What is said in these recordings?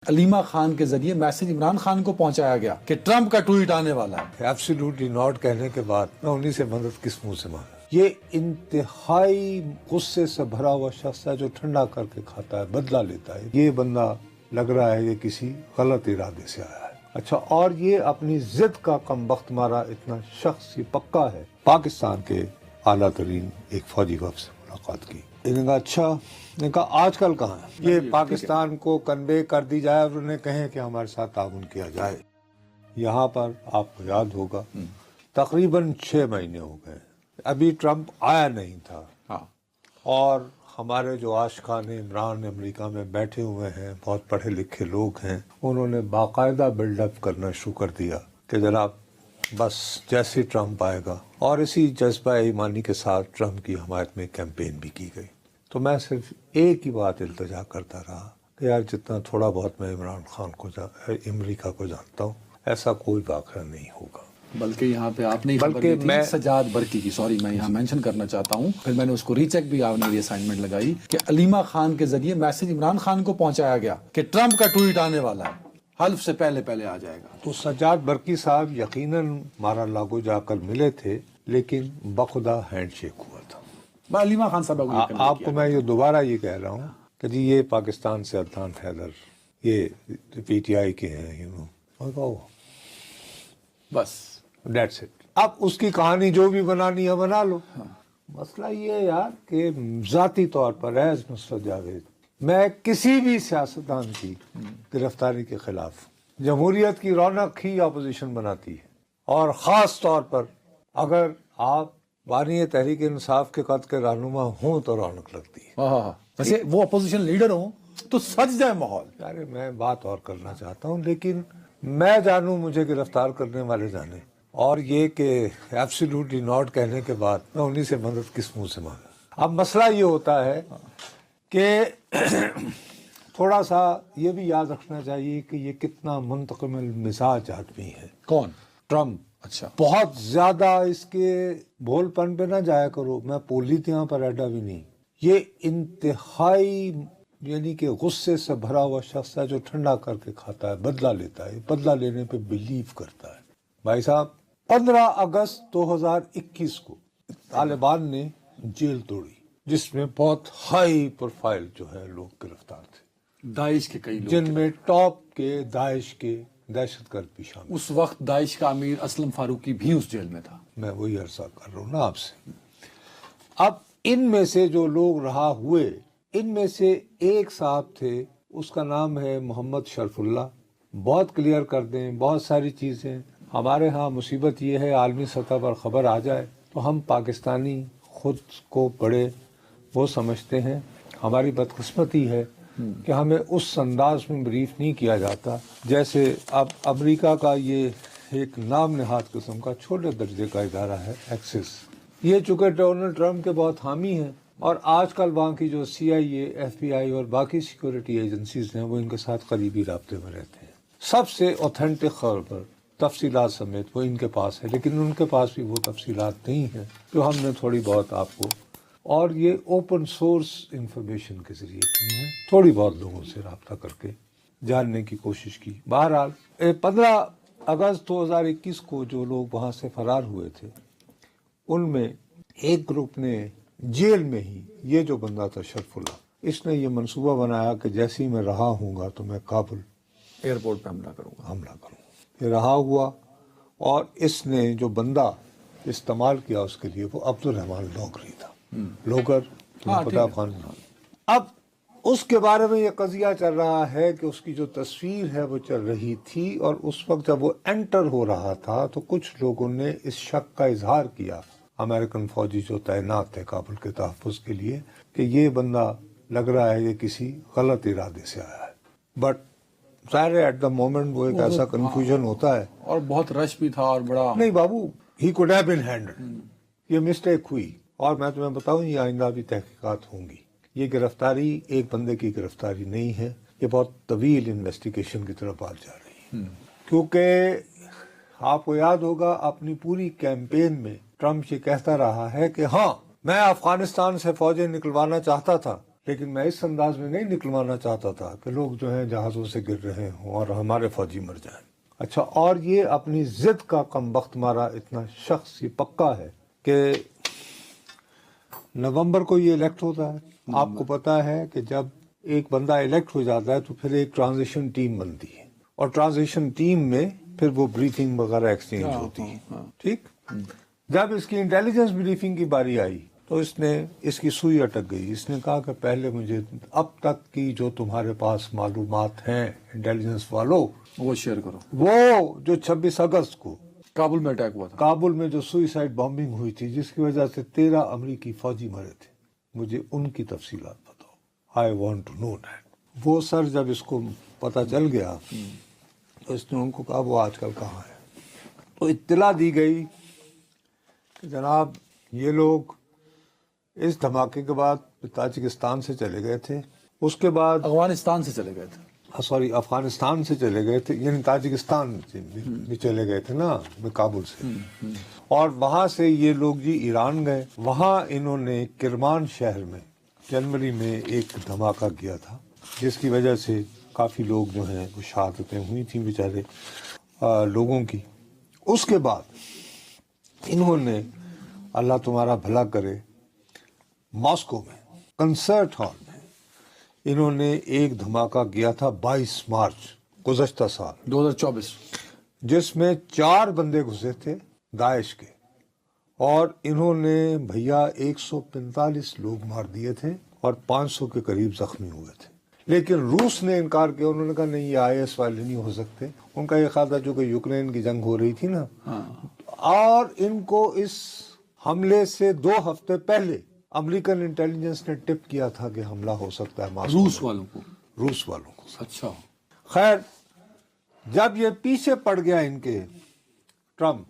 علیمہ خان کے ذریعے میسج عمران خان کو پہنچایا گیا کہ ٹرمپ کا ٹویٹ آنے والا ہے. ایبسلیوٹلی ناٹ کہنے کے بعد میں انہیں سے مدد کس منہ سے مانگا. یہ انتہائی غصے سے بھرا ہوا شخص ہے جو ٹھنڈا کر کے کھاتا ہے، بدلہ لیتا ہے. یہ بندہ لگ رہا ہے یہ کسی غلط ارادے سے آیا ہے. اچھا، اور یہ اپنی ضد کا کم بخت مارا اتنا شخص یہ پکا ہے. پاکستان کے اعلیٰ ترین ایک فوجی وفد سے ملاقات کی. انہوں نے کہا اچھا، انہوں نے کہا آج کل کہاں ہے؟ یہ پاکستان کو کنوے کر دی جائے اور انہیں کہیں کہ ہمارے ساتھ تعاون کیا جائے. یہاں پر آپ کو یاد ہوگا تقریباً 6 مہینے ہو گئے، ابھی ٹرمپ آیا نہیں تھا. اور ہمارے جو عاشقان عمران امریکہ میں بیٹھے ہوئے ہیں، بہت پڑھے لکھے لوگ ہیں، انہوں نے باقاعدہ بلڈ اپ کرنا شروع کر دیا کہ جناب بس جیسے ٹرمپ آئے گا. اور اسی جذبہ ایمانی کے ساتھ ٹرمپ کی حمایت میں کیمپین بھی کی گئی. تو میں صرف ایک ہی بات التجا کرتا رہا کہ یار جتنا تھوڑا بہت میں عمران خان کو امریکہ کو جانتا ہوں، ایسا کوئی واقعہ نہیں ہوگا. بلکہ یہاں پہ آپ نے خبر دی تھی سجاد برقی کی، سوری میں یہاں مینشن کرنا چاہتا ہوں، پھر میں نے اس کو ری چیک بھی، آپ نے اسائنمنٹ لگائی کہ علیمہ خان کے ذریعے میسج عمران خان کو پہنچایا گیا کہ ٹرمپ کا ٹویٹ آنے والا ہے، حلف سے پہلے آ جائے گا. تو سجاد برقی صاحب یقیناً مارا لاگو جا کر ملے تھے، لیکن بخدا ہینڈ شیک ہوا تھا. میں علیمہ خان صاحب آپ کو میں یہ دوبارہ یہ کہہ رہا ہوں کہ جی یہ پاکستان سے عدنان حیدر یہ پی ٹی آئی کے ہیں، بس دیٹس اٹ. اب اس کی کہانی جو بھی بنانی ہے بنا لو. مسئلہ یہ ہے یار کہ ذاتی طور پر ایز نصرت جاوید میں کسی بھی سیاستدان کی گرفتاری کے خلاف. جمہوریت کی رونق ہی اپوزیشن بناتی ہے، اور خاص طور پر اگر آپ بانی تحریک انصاف کے قد کے رہنما ہوں تو رونق لگتی ہے. ویسے وہ اپوزیشن لیڈر ہوں تو سج جائے ماحول. یار میں بات اور کرنا چاہتا ہوں، لیکن میں جانوں مجھے گرفتار کرنے والے جانے، اور یہ کہ ایبسلیوٹلی ناٹ کہنے کے بعد میں انہیں سے مدد کس منہ سے مانگا. اب مسئلہ یہ ہوتا ہے کہ تھوڑا سا یہ بھی یاد رکھنا چاہیے کہ یہ کتنا منتقم المزاج آدمی ہے. کون؟ ٹرمپ. اچھا، بہت زیادہ اس کے بھول پن پہ نہ جایا کرو. میں پولیت یہاں پر ایڈا بھی نہیں. یہ انتہائی یعنی کہ غصے سے بھرا ہوا شخص ہے جو ٹھنڈا کر کے کھاتا ہے، بدلہ لیتا ہے، بدلہ لینے پہ بلیو کرتا ہے. بھائی صاحب 15 اگست 2021 کو طالبان نے جیل توڑی، جس میں بہت ہائی پروفائل جو ہے لوگ گرفتار تھے، داعش کے کئی لوگ، جن میں ٹاپ کے داعش کے دہشت گرد بھی شامل. اس وقت داعش کا امیر اسلم فاروقی بھی اس جیل میں تھا. میں وہی عرضہ کر رہا ہوں نا آپ سے. اب ان میں سے جو لوگ رہا ہوئے، ان میں سے ایک صاحب تھے، اس کا نام ہے محمد شرف اللہ. بہت کلیئر کر دیں بہت ساری چیزیں. ہمارے ہاں مصیبت یہ ہے عالمی سطح پر خبر آ جائے تو ہم پاکستانی خود کو بڑے وہ سمجھتے ہیں. ہماری بدقسمتی ہے کہ ہمیں اس انداز میں بریف نہیں کیا جاتا جیسے اب امریکہ کا یہ ایک نام نہاد قسم کا چھوٹے درجے کا ادارہ ہے ایکسس. یہ چونکہ ڈونلڈ ٹرمپ کے بہت حامی ہیں، اور آج کل وہاں کی جو سی آئی اے، ایف بی آئی اور باقی سیکورٹی ایجنسیز ہیں وہ ان کے ساتھ قریبی رابطے میں رہتے ہیں. سب سے اوتھینٹک خبر تفصیلات سمیت وہ ان کے پاس ہے، لیکن ان کے پاس بھی وہ تفصیلات نہیں ہیں جو ہم نے تھوڑی بہت آپ کو، اور یہ اوپن سورس انفارمیشن کے ذریعے کی ہیں، تھوڑی بہت لوگوں سے رابطہ کر کے جاننے کی کوشش کی. بہرحال 15 اگست 2021 کو جو لوگ وہاں سے فرار ہوئے تھے، ان میں ایک گروپ نے جیل میں ہی، یہ جو بندہ تھا شرف اللہ، اس نے یہ منصوبہ بنایا کہ جیسے ہی میں رہا ہوں گا تو میں کابل ایئرپورٹ پہ حملہ کروں. یہ رہا ہوا، اور اس نے جو بندہ استعمال کیا اس کے لیے وہ عبد الرحمان لوگری تھا. لوگر پتہ خان. اب اس کے بارے میں یہ قضیہ چل رہا ہے کہ اس کی جو تصویر ہے وہ چل رہی تھی، اور اس وقت جب وہ انٹر ہو رہا تھا تو کچھ لوگوں نے اس شک کا اظہار کیا، امریکن فوجی جو تعینات تھے کابل کے تحفظ کے لیے، کہ یہ بندہ لگ رہا ہے یہ کسی غلط ارادے سے آیا ہے. بٹ ظاہر ہے ایٹ دا مومنٹ وہ ایک ایسا کنفیوژن ہوتا ہے، اور بہت رش بھی تھا، اور بڑا نہیں بابو ہی کوڈ ہیو بین ہینڈلڈ. یہ مسٹیک ہوئی، اور میں تمہیں بتاؤں یہ آئندہ بھی تحقیقات ہوں گی. یہ گرفتاری ایک بندے کی گرفتاری نہیں ہے، یہ بہت طویل انویسٹیگیشن کی طرف بات جا رہی ہے. کیونکہ آپ کو یاد ہوگا اپنی پوری کیمپین میں ٹرمپ یہ کہتا رہا ہے کہ ہاں میں افغانستان سے فوجیں نکلوانا چاہتا تھا، لیکن میں اس انداز میں نہیں نکلوانا چاہتا تھا کہ لوگ جو ہیں جہازوں سے گر رہے ہوں اور ہمارے فوجی مر جائیں. اچھا، اور یہ اپنی ضد کا کم بخت مارا اتنا شخص یہ پکا ہے کہ نومبر کو یہ الیکٹ ہوتا ہے. آپ کو پتا ہے کہ جب ایک بندہ الیکٹ ہو جاتا ہے تو پھر ایک ٹرانزیشن ٹیم بنتی ہے، اور ٹرانزیشن ٹیم میں پھر وہ بریفنگ وغیرہ ایکسچینج ہوتی ہے. ٹھیک، جب اس کی انٹیلیجنس بریفنگ کی باری آئی تو اس کی سوئی اٹک گئی. اس نے کہا کہ پہلے مجھے اب تک کی جو تمہارے پاس معلومات ہیں انٹیلیجنس والوں وہ شیئر کرو. وہ جو 26 اگست کو کابل میں اٹیک ہوا تھا، کابل میں جو سوئسائڈ بامبنگ ہوئی تھی جس کی وجہ سے 13 امریکی فوجی مرے تھے، مجھے ان کی تفصیلات بتاؤ. I want to know that. وہ سر جب اس کو پتہ چل گیا تو اس نے ان کو کہا وہ آج کل کہاں ہے. تو اطلاع دی گئی کہ جناب یہ لوگ اس دھماکے کے بعد تاجکستان سے چلے گئے تھے، اس کے بعد افغانستان سے چلے گئے تھے. سوری افغانستان سے چلے گئے تھے، یعنی تاجکستان بھی چلے گئے تھے نا کابل سے. اور وہاں سے یہ لوگ جی ایران گئے. وہاں انہوں نے کرمان شہر میں جنوری میں ایک دھماکہ کیا تھا جس کی وجہ سے کافی لوگ جو ہیں وہ شہادتیں ہوئی تھیں بیچارے لوگوں کی. اس کے بعد انہوں نے، اللہ تمہارا بھلا کرے، ماسکو میں کنسرٹ ہال میں انہوں نے ایک دھماکہ کیا تھا 22 مارچ گزشتہ سال 2024، جس میں 4 بندے گھسے تھے داعش کے، اور انہوں نے بھیا 145 لوگ مار دیے تھے اور 500 کے قریب زخمی ہوئے تھے. لیکن روس نے انکار کیا. انہوں نے کہا نہیں، یہ IS والے نہیں ہو سکتے. ان کا یہ خیال تھا چونکہ یوکرین کی جنگ ہو رہی تھی نا، اور ان کو اس حملے سے 2 ہفتے پہلے امریکن انٹیلیجنس نے ٹپ کیا تھا کہ حملہ ہو سکتا ہے روس والوں کو. روس والوں کو. اچھا، خیر، جب یہ پیچھے پڑ گیا ان کے ٹرمپ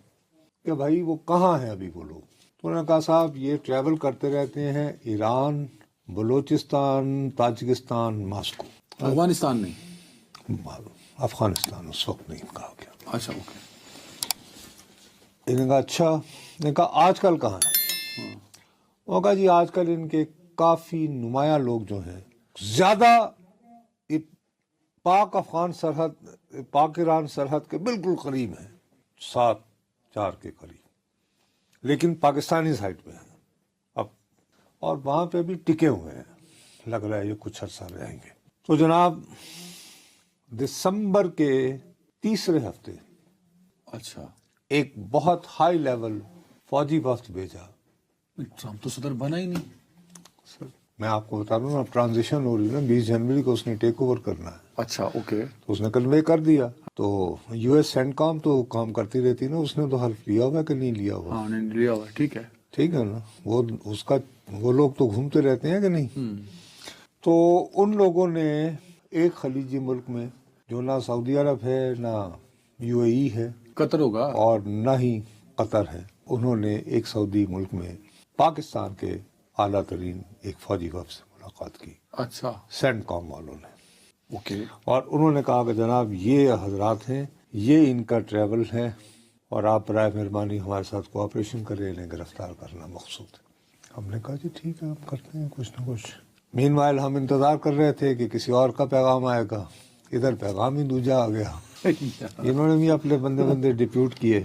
کہ بھائی وہ کہاں ہیں ابھی وہ لوگ، تو انہوں نے کہا صاحب یہ ٹریول کرتے رہتے ہیں ایران، بلوچستان، تاجکستان، ماسکو. افغانستان نہیں، افغانستان اس وقت نہیں کہا گیا. اچھا اوکے. انہوں نے کہا اچھا. انہوں نے کہا آج کل کہاں ہیں؟ وہ کہا جی آج کل ان کے کافی نمایاں لوگ جو ہیں زیادہ پاک افغان سرحد، پاک ایران سرحد کے بالکل قریب ہیں، 7-4 کے قریب، لیکن پاکستانی سائڈ میں ہیں اب، اور وہاں پہ بھی ٹکے ہوئے ہیں. لگ رہا ہے یہ کچھ عرصہ رہیں گے. تو جناب دسمبر کے تیسرے ہفتے اچھا، ایک بہت ہائی لیول فوجی وفد بھیجا. ٹرمپ تو صدر بنا ہی نہیں. سر میں آپ کو بتا دوں نا، ٹرانزیشن ہو رہی ہے نا، 20 جنوری کو اس نے ٹیک اوور کرنا ہے. اچھا اوکے. تو اس نے کنوے کر دیا. تو US سینٹ کام تو کام کرتی رہتی نا، اس نے تو حلف لیا ہوا کہ نہیں لیا ہوا. ہاں نہیں لیا ہوا، ٹھیک ہے. ٹھیک ہے نا، وہ لوگ تو گھومتے رہتے ہیں کہ نہیں. تو ان لوگوں نے ایک خلیجی ملک میں جو نہ سعودی عرب ہے، نہ UAE ہے، قطر ہوگا، اور نہ ہی قطر ہے، انہوں نے ایک سعودی ملک میں پاکستان کے اعلیٰ ترین ایک فوجی وفد سے ملاقات کی. اچھا سینٹ کام والوں نے. اوکے. اور انہوں نے کہا کہ جناب یہ حضرات ہیں، یہ ان کا ٹریول ہے، اور آپ برائے مہربانی ہمارے ساتھ کوآپریشن کریں، انہیں گرفتار کرنا مقصود ہے. ہم نے کہا جی ٹھیک ہے، ہم کرتے ہیں کچھ نہ کچھ. مین وائل ہم انتظار کر رہے تھے کہ کسی اور کا پیغام آئے گا. ادھر پیغام ہی دوجا آ گیا. انہوں نے بھی اپنے بندے ڈپیوٹ کیے،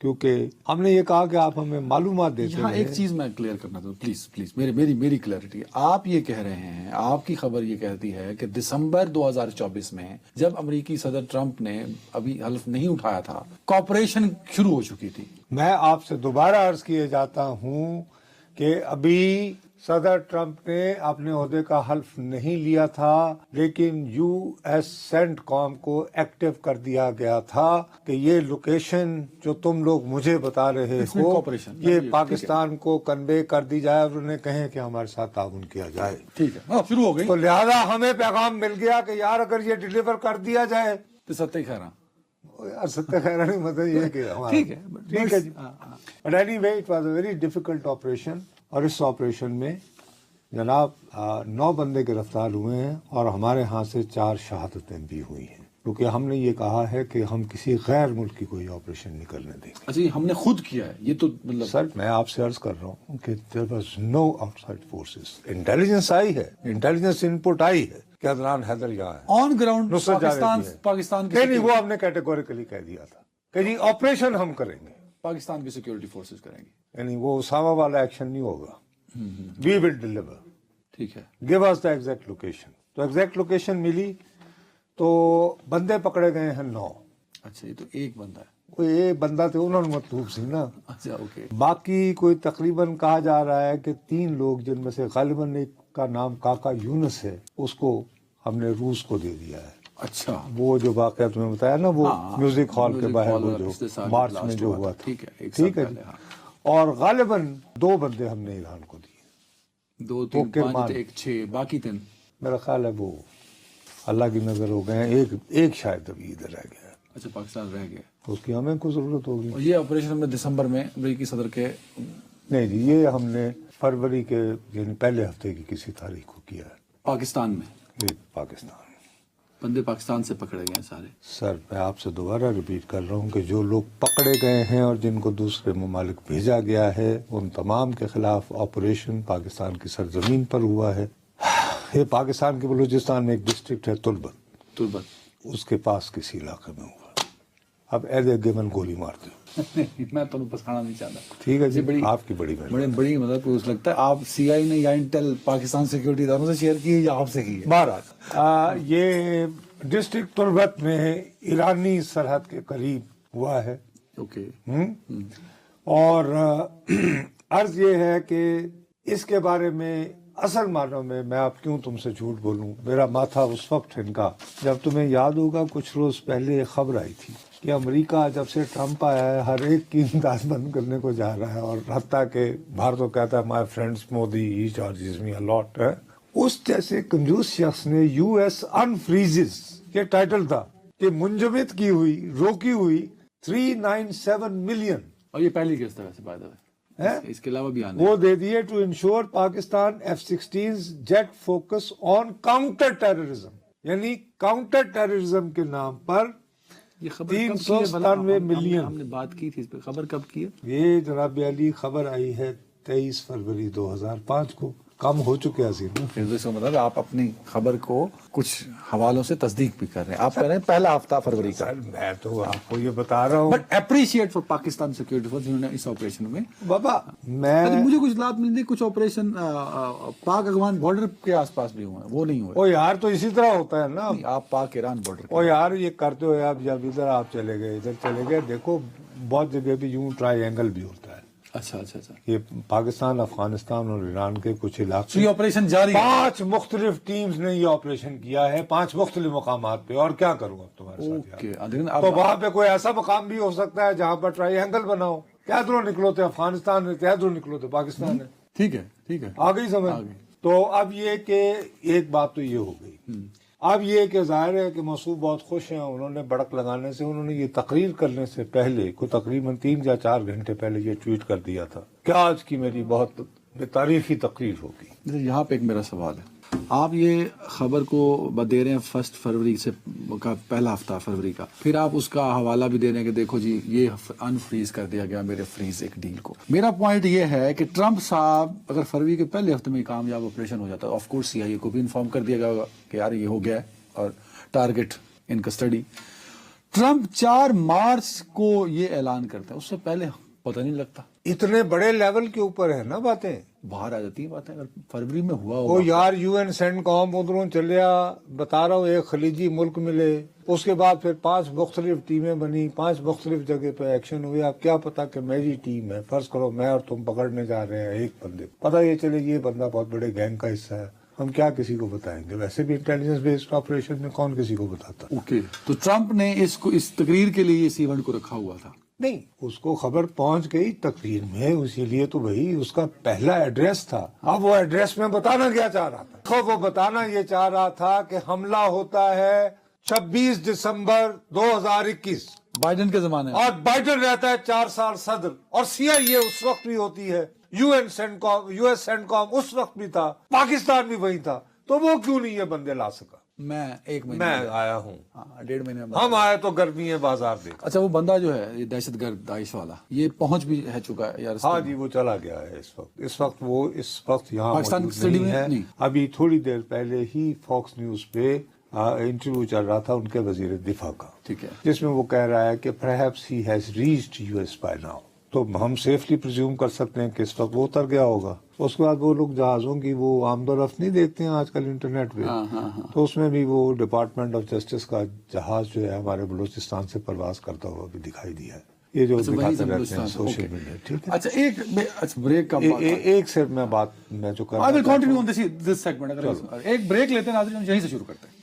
کیونکہ ہم نے یہ کہا کہ آپ ہمیں معلومات دیتے یہاں ہیں. ایک چیز میں کلیئر کرنا چاہتا ہوں، پلیز میری کلیئرٹی. آپ یہ کہہ رہے ہیں، آپ کی خبر یہ کہتی ہے کہ دسمبر 2024 میں جب امریکی صدر ٹرمپ نے ابھی حلف نہیں اٹھایا تھا، کوآپریشن شروع ہو چکی تھی. میں آپ سے دوبارہ عرض کیے جاتا ہوں کہ ابھی صدر ٹرمپ نے اپنے عہدے کا حلف نہیں لیا تھا، لیکن US سینٹ کام کو ایکٹیو کر دیا گیا تھا کہ یہ لوکیشن جو تم لوگ مجھے بتا رہے ہو یہ پاکستان کو کنوے کر دی جائے، اور انہیں کہیں کہ ہمارے ساتھ تعاون کیا جائے. ٹھیک ہے، شروع ہو گئی. تو لہذا ہمیں پیغام مل گیا کہ یار اگر یہ ڈیلیور کر دیا جائے تو ستیہ خیرہ. یار ستیہ خیرہ نہیں، مطلب یہ کہ ٹھیک ہے جی. But anyway it was a very difficult operation. اور اس آپریشن میں جناب 9 بندے گرفتار ہوئے ہیں، اور ہمارے ہاں سے 4 شہادتیں بھی ہوئی ہیں. کیونکہ ہم نے یہ کہا ہے کہ ہم کسی غیر ملک کی کوئی آپریشن نہیں کرنے دیں گے. اچھا ہم نے خود کیا ہے یہ تو مطلب سر میں آپ سے عرض کر رہا ہوں کہ there was no outside forces. Intelligence I ہے, انٹیلیجنس ان پٹ آئی ہے کہ عدنان حیدر یہاں ہے, آن گراؤنڈ نصرت جاویدی ہے. پاکستان نہیں وہ ہم نے کیٹیگوریکلی کہہ دیا تھا کہ جی آپریشن ہم کریں گے, پاکستان کی سیکورٹی فورسز کریں گی. یعنی وہ اسامہ والا ایکشن نہیں ہوگا. We will deliver. ٹھیک ہے. Give us the exact location. تو ایگزیکٹ لوکیشن ملی تو بندے پکڑے گئے ہیں 9. اچھا یہ تو ایک بندہ ہے. کوئی ایک بندہ تھے, انہوں نے مطلوب سی نا. اچھا اوکے. باقی کوئی تقریباً کہا جا رہا ہے کہ 3 لوگ جن میں سے غالباً ایک کا نام کاکا یونس ہے, اس کو ہم نے روس کو دے دیا ہے. اچھا وہ جو واقعہ تمہیں بتایا نا وہ میوزک ہال کے باہر وہ جو مارچ میں جو ہوا تھا. ٹھیک ہے جی. اور غالباً 2 بندے ہم نے ایران کو دیے. 2 3 5 1 6 باقی 3 میرا خیال ہے وہ اللہ کی نظر ہو گئے ہیں. ایک شاید ابھی ادھر رہ گیا. اچھا پاکستان رہ گیا. اس کی ہمیں کو ضرورت ہوگی. اور یہ آپریشن ہم نے دسمبر میں امریکی صدر کے نہیں جی, یہ ہم نے فروری کے یعنی پہلے ہفتے کی کسی تاریخ کو کیا ہے پاکستان میں. یہ پاکستان بندے پاکستان سے پکڑے گئے ہیں سارے. سر میں آپ سے دوبارہ ریپیٹ کر رہا ہوں کہ جو لوگ پکڑے گئے ہیں اور جن کو دوسرے ممالک بھیجا گیا ہے ان تمام کے خلاف آپریشن پاکستان کی سرزمین پر ہوا ہے. یہ پاکستان کے بلوچستان میں ایک ڈسٹرکٹ ہے تربت, اس کے پاس کسی علاقے میں ہوا. اب ایز اے گیون گولی مارتے ہو. میں تو پسکھانا نہیں چاہتا. ٹھیک ہے جی, آپ کی بڑی بڑی مدد اس لگتا ہے آپ سی آئی نے یا انٹیل پاکستان سیکورٹی اداروں سے شیئر کی یا آپ سے کی ہے؟ بہرحال یہ ڈسٹرکٹ تربت میں ایرانی سرحد کے قریب ہوا ہے. اوکے. اور عرض یہ ہے کہ اس کے بارے میں اصل معنوں میں آپ کیوں تم سے جھوٹ بولوں, میرا ماتھا اس وقت ٹھنکا جب تمہیں یاد ہوگا کچھ روز پہلے ایک خبر آئی تھی کہ امریکہ جب سے ٹرمپ آیا ہے ہر ایک کی امداد بند کرنے کو جا رہا ہے, اور حتیٰ کہ باہر تو کہتا ہے my friends Modi he charges me a lot. اس جیسے کنجوس شخص نے یو ایس انفریزز یہ ٹائٹل تھا کہ منجمد کی ہوئی روکی ہوئی 397 ملین, اور یہ پہلی قسط ہے ویسے بائی دی وے, اس کے علاوہ بھی آنے وہ دے دیے to ensure Pakistan F-16 jet focus on counter terrorism. یعنی کاؤنٹر ٹیررزم کے نام پر یہ خبر 397 ملین. ہم نے بات کی تھی اس پہ, خبر کب کی ہے یہ جناب علی خبر آئی ہے 23 فروری 2005 کو. کم ہو چکے ہیں. پھر اس کا مطلب آپ اپنی خبر کو کچھ حوالوں سے تصدیق بھی کر رہے ہیں. آپ کہہ رہے ہیں پہلا ہفتہ فروری کا. میں تو آپ کو یہ بتا رہا ہوں, but appreciate for Pakistan security force جنہوں نے اس آپریشن میں بابا میں مجھے کچھ اطلاعات ملی تھی کچھ آپریشن پاک افغان بارڈر کے آس پاس بھی ہوئے ہیں, وہ نہیں ہوئے. او یار تو اسی طرح ہوتا ہے نا, آپ پاک ایران بارڈر. او یار یہ کرتے ہوئے آپ جب ادھر آپ چلے گئے ادھر چلے گئے, دیکھو بہت جگہ بھی یوں ٹرائی اینگل بھی ہوتا ہے. اچھا اچھا اچھا. یہ پاکستان افغانستان اور ایران کے کچھ علاقے, یہ آپریشن جاری ہے. 5 مختلف ٹیمز نے یہ آپریشن کیا ہے 5 مختلف مقامات پہ. اور کیا کروں اب تمہارے ساتھ, تو وہاں پہ کوئی ایسا مقام بھی ہو سکتا ہے جہاں پر ٹرائی اینگل بناؤ, کیا ادھروں نکلو تھے افغانستان میں, کیا ادھروں نکلو تھے پاکستان ہے. ٹھیک ہے ٹھیک ہے, آ گئی سمجھ. تو اب یہ کہ ایک بات تو یہ ہو گئی. اب یہ کہ ظاہر ہے کہ موصوف بہت خوش ہیں, انہوں نے بڑک لگانے سے, انہوں نے یہ تقریر کرنے سے پہلے کو تقریباً 3 یا 4 گھنٹے پہلے یہ ٹویٹ کر دیا تھا کہ آج کی میری بہت تاریخی تقریر ہوگی. یہاں پہ ایک میرا سوال ہے, آپ یہ خبر کو دے رہے ہیں 1 فروری سے کا پہلا ہفتہ فروری کا, پھر آپ اس کا حوالہ بھی دے رہے ہیں کہ دیکھو جی یہ انفریز کر دیا گیا میرے فریز ایک ڈیل کو. میرا پوائنٹ یہ ہے کہ ٹرمپ صاحب اگر فروری کے پہلے ہفتے میں کامیاب آپریشن ہو جاتا ہے, آف کورس سی آئی اے کو بھی انفارم کر دیا گیا کہ یار یہ ہو گیا ہے اور ٹارگٹ ان کسٹڈی. ٹرمپ 4 مارچ کو یہ اعلان کرتا ہے, اس سے پہلے پتہ نہیں لگتا. اتنے بڑے لیول کے اوپر ہے نا باتیں, باہر آ جاتی ہیں باتیں. اگر فروری میں ہوا وہ یار یو این سینڈ کام ادھروں چلیا, بتا رہا ہوں ایک خلیجی ملک ملے, اس کے بعد پھر 5 مختلف ٹیمیں بنی, 5 مختلف جگہ پہ ایکشن ہوئے. اب کیا پتا کہ میری ٹیم ہے, فرض کرو میں اور تم پکڑنے جا رہے ہیں ایک بندے, پتا یہ چلے یہ بندہ بہت بڑے گینگ کا حصہ ہے, ہم کیا کسی کو بتائیں گے. ویسے بھی انٹیلیجنس بیسڈ آپریشن میں کون کسی کو بتاتا. اوکے, تو ٹرمپ نے اس تقریر کے لیے اس ایونٹ کو رکھا ہوا تھا. نہیں, اس کو خبر پہنچ گئی تقریر میں, اسی لیے تو بھائی اس کا پہلا ایڈریس تھا. اب وہ ایڈریس میں بتانا کیا چاہ رہا تھا, وہ بتانا یہ چاہ رہا تھا کہ حملہ ہوتا ہے 26 دسمبر 2021 بائیڈن کے زمانے میں, اور بائیڈن رہتا ہے 4 سال صدر, اور سی آئی اے اس وقت بھی ہوتی ہے, یو ایس سینڈ کام اس وقت بھی تھا, پاکستان بھی وہی تھا, تو وہ کیوں نہیں یہ بندے لا سکا. میں 1 مہینے میں آیا ہوں, ہاں 1.5 مہینے میں. ہم آئے تو گرمی ہے بازار دیکھ. اچھا وہ بندہ جو ہے یہ دہشت گرد داعش والا یہ پہنچ بھی ہے چکا ہے یار؟ ہاں جی وہ چلا گیا ہے اس وقت یہاں پاکستان موجود اسٹڈی نہیں میں ہے. نہیں. ابھی تھوڑی دیر پہلے ہی فاکس نیوز پہ انٹرویو چل رہا تھا ان کے وزیر دفاع کا, ٹھیک ہے. جس میں وہ کہہ رہا ہے کہ perhaps he has reached US by now. تو ہم سیفلی پرزیوم کر سکتے ہیں کہ اس وقت وہ اتر گیا ہوگا. اس کے بعد وہ لوگ جہازوں کی وہ آمد و رفت نہیں دیکھتے ہیں آج کل انٹرنیٹ پہ, تو اس میں بھی وہ ڈپارٹمنٹ آف جسٹس کا جہاز جو ہے ہمارے بلوچستان سے پرواز کرتا ہوا بھی دکھائی دیا ہے. یہ جو دکھاتے رہتے ہیں سوشل میڈیا. ٹھیک ہے. اچھا ایک بریک کا ایک سے میں جو کر رہا ہوں ایک بریک لیتے ہیں ناظرین, یہیں سے شروع کرتے ہیں.